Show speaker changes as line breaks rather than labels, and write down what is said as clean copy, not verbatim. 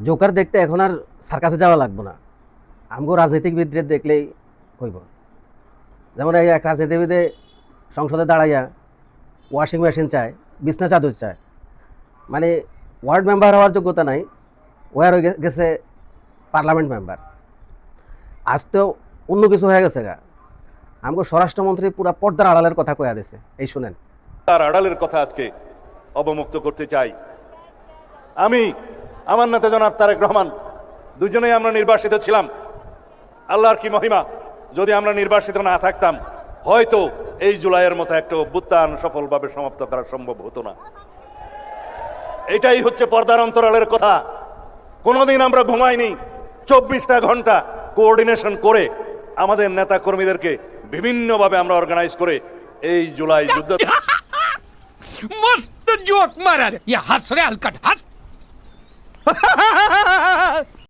Joker দেখতে এখন আর সার্কাসে যাওয়া লাগবে না, আমগো রাজনীতিবিদদের দেখলেই হইব। যেমন এই এক রাজনীতিবিদে সংসদে দাঁড়াইয়া ওয়াশিং মেশিন চায়, বিছনা চাদর চায়, মানে ওয়ার্ড মেম্বার হওয়ার যোগ্যতা নাই, ওয়ার হয়ে গেছে পার্লামেন্ট মেম্বার। আজ তো অন্য কিছু হয়ে গেছে গা, আমগো স্বরাষ্ট্রমন্ত্রী পুরা পর্দার আড়ালের কথা কয়া দিছে। এই শুনেন,
তার আড়ালের কথা আজকে অবমুক্ত করতে চাই। আমি, আমার নেতা জনাব তারেক রহমান, দুজনেই আমরা নির্বাসিত ছিলাম। আল্লাহর কি মহিমা, যদি আমরা নির্বাসিত না থাকতাম হয়তো এই জুলাইয়ের মতো একটা অভ্যুত্থান সফলভাবে সমাপ্ত করা সম্ভব হতো না। এটাই হচ্ছে পর্দার অন্তরালের কথা। কোনোদিন আমরা ঘুমাইনি, 24টা ঘন্টা কোঅর্ডিনেশন করে আমাদের নেতা কর্মীদেরকে বিভিন্নভাবে আমরা অর্গানাইজ করে এই জুলাই যুদ্ধ।
मस्त जोक मारा रे, ये हंस रे हलकट हंस